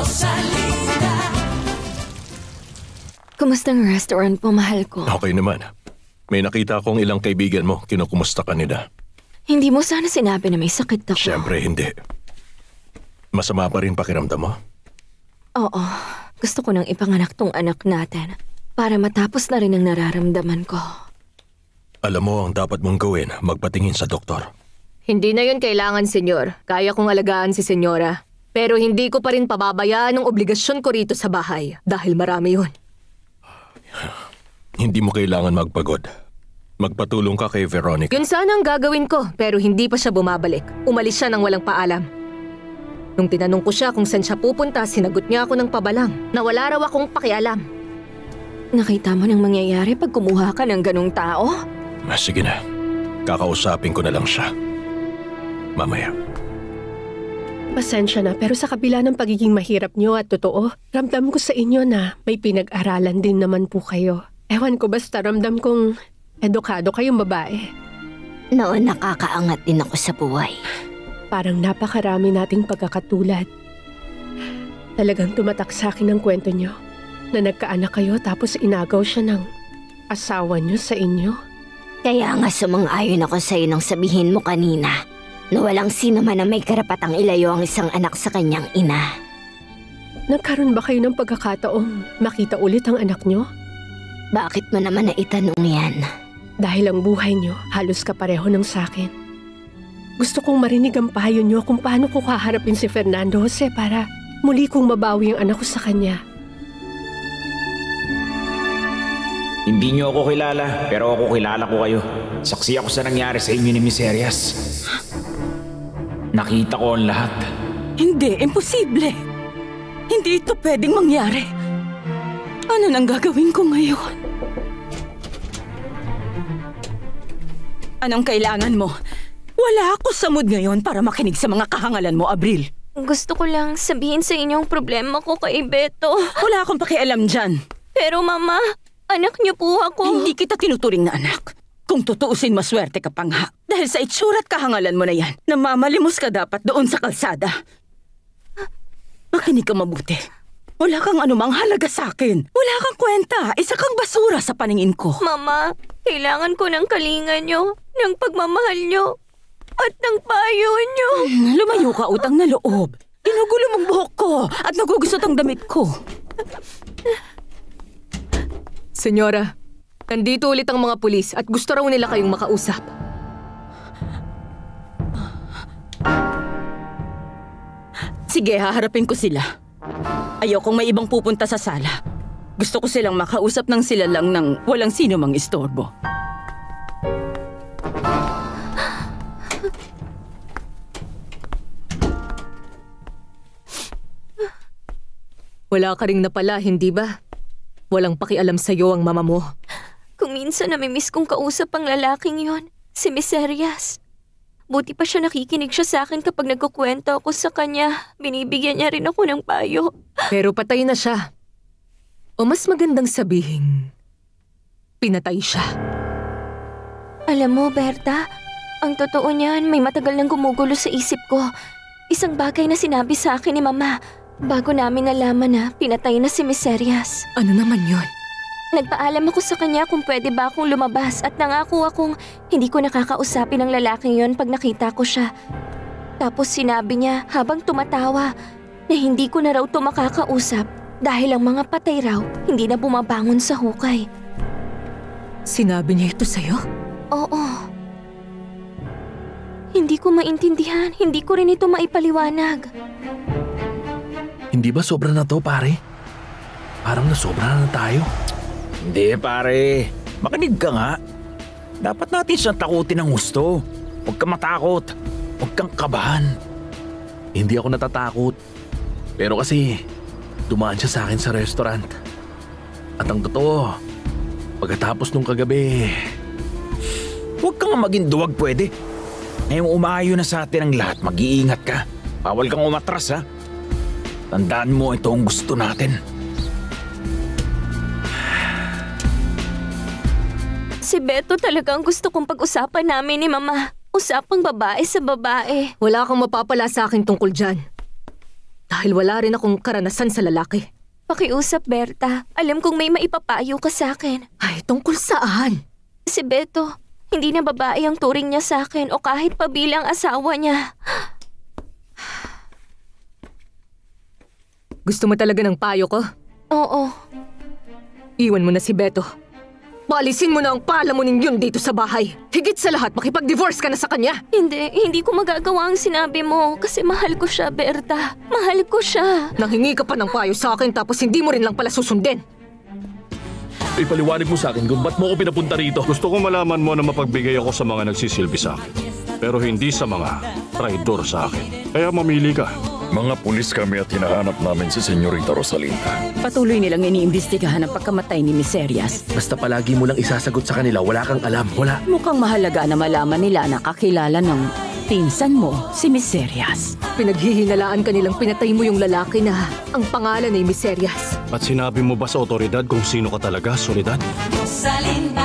Rosalinda. Kumusta ang restaurant po, mahal ko? Okay naman. May nakita akong ilang kaibigan mo, kinukumusta ka nila. Hindi mo sana sinabi na may sakit ako. Siyempre hindi. Masama pa rin pakiramdam mo? Oo. Gusto ko nang ipanganak tong anak natin para matapos na rin ang nararamdaman ko. Alam mo ang dapat mong gawin, magpatingin sa doktor. Hindi na yun kailangan, senyor. Kaya kong alagaan si senyora. Pero hindi ko pa rin pababayaan ang obligasyon ko rito sa bahay dahil marami yun. Hindi mo kailangan magpagod. Magpatulong ka kay Veronica. Yun sana ang gagawin ko, pero hindi pa siya bumabalik. Umalis siya nang walang paalam. Nung tinanong ko siya kung saan siya pupunta, sinagot niya ako ng pabalang na wala raw akong pakialam. Nakita mo nang mangyayari pag kumuha ka ng ganong tao? Sige na. Kakausapin ko na lang siya. Mamaya. Pasensya na, pero sa kabila ng pagiging mahirap niyo at totoo, ramdam ko sa inyo na may pinag-aralan din naman po kayo. Ewan ko, basta ramdam kong edukado kayong babae. Noon nakakaangat din ako sa buhay. Parang napakarami nating pagkakatulad. Talagang tumatak sa akin ang kwento niyo na nagkaanak kayo tapos inagaw siya ng asawa niyo sa inyo. Kaya nga sumang-ayon ako sa iyo nang sabihin mo kanina na walang sino man na may karapatang ilayo ang isang anak sa kanyang ina. Nagkaroon ba kayo ng pagkakataong makita ulit ang anak niyo? Bakit mo naman naitanong yan? Dahil ang buhay niyo halos kapareho ng sakin. Gusto kong marinig ang payo niyo kung paano ko kaharapin si Fernando Jose para muli kong mabawi ang anak ko sa kanya. Hindi niyo ako kilala, pero ako kilala ko kayo. Saksi ako sa nangyari sa inyo ni Miss Arias. Nakita ko ang lahat. Hindi, imposible. Hindi ito pwedeng mangyari. Ano nang gagawin ko ngayon? Anong kailangan mo? Wala ako sa mood ngayon para makinig sa mga kahangalan mo, Abril. Gusto ko lang sabihin sa inyo ang problema ko kay Beto. Wala akong pakialam dyan. Pero mama, anak niyo po ako. Hindi kita tinuturing na anak. Kung tutuusin, maswerte ka pa nga. Dahil sa itsura at kahangalan mo na yan, namamalimos ka dapat doon sa kalsada. Makinig ka mabuti. Wala kang anumang halaga sa akin. Wala kang kwenta. Isa kang basura sa paningin ko. Mama, kailangan ko ng kalinga niyo, ng pagmamahal niyo, at ng payo niyo. Lumayo ka, utang na loob. Ginugulo mong buhok ko at nagugusot ang damit ko. Senyora, nandito ulit ang mga pulis at gusto raw nila kayong makausap. Sige, haharapin ko sila. Ayokong may ibang pupunta sa sala. Gusto ko silang makausap ng sila lang nang walang sino mang istorbo. Wala ka ring napala, hindi ba? Walang pakialam sa'yo ang mama mo. Kung minsan namimiss kong kausap ang lalaking yon, si Miss Arias. Buti pa siya nakikinig siya sa akin kapag nagkukwento ako sa kanya. Binibigyan niya rin ako ng payo. Pero patay na siya. O mas magandang sabihin, pinatay siya. Alam mo, Berta, ang totoo niyan, may matagal nang gumugulo sa isip ko. Isang bagay na sinabi sa akin ni Mama bago namin nalaman na pinatay na si Miss Arias. Ano naman yon? Nagpaalam ako sa kanya kung pwede ba akong lumabas at nangako akong hindi ko nakakausapin ang lalaking yon pag nakita ko siya. Tapos sinabi niya habang tumatawa na hindi ko na raw ito makakausap dahil ang mga patay raw hindi na bumabangon sa hukay. Sinabi niya ito sa'yo? Oo. Hindi ko maintindihan, hindi ko rin ito maipaliwanag. Hindi ba sobra na to, pare? Parang nasobra na tayo. Hindi, pare. Makinig ka nga. Dapat natin siyang takutin ng gusto. Huwag kang matakot. Huwag kang kabahan. Hindi ako natatakot. Pero kasi, dumaan siya sa akin sa restaurant. At ang totoo, pagkatapos nung kagabi... Huwag kang maging duwag, pwede. Ngayong umayo na sa atin ang lahat, mag-iingat ka. Bawal kang umatras, ha? Tandaan mo, ito ang gusto natin. Si Beto talaga ang gusto kong pag-usapan namin ni Mama. Usapang babae sa babae. Wala kang mapapala sa akin tungkol dyan. Dahil wala rin akong karanasan sa lalaki. Pakiusap, Berta. Alam kong may maipapayo ka sa akin. Ay, tungkol saan? Si Beto, hindi na babae ang turing niya sa akin o kahit pa bilang asawa niya. Gusto mo talaga ng payo ko? Oo. Iwan mo na si Beto. Paalisin mo na ang palamunin yun dito sa bahay. Higit sa lahat, makipag-divorce ka na sa kanya. Hindi ko magagawa ang sinabi mo kasi mahal ko siya, Berta. Mahal ko siya. Nanghingi ka pa ng payo sa akin tapos hindi mo rin lang pala susundin. Ipaliwanag mo sa akin kung ba't mo ako pinapunta rito. Gusto kong malaman mo na mapagbigay ako sa mga nagsisilbi sa akin. Pero hindi sa mga traidor sa akin. Kaya mamili ka. Mga pulis kami at hinahanap namin si Senyorita Rosalinda. Patuloy nilang iniimbestigahan ang pagkamatay ni Miserias. Basta palagi mo lang isasagot sa kanila, wala kang alam, wala. Mukhang mahalaga na malaman nila na kakilala ng pinsan mo, si Miserias. Pinaghihinalaan ka nilang pinatay mo yung lalaki na ang pangalan ay Miserias. At sinabi mo ba sa otoridad kung sino ka talaga, Soledad? Rosalinda.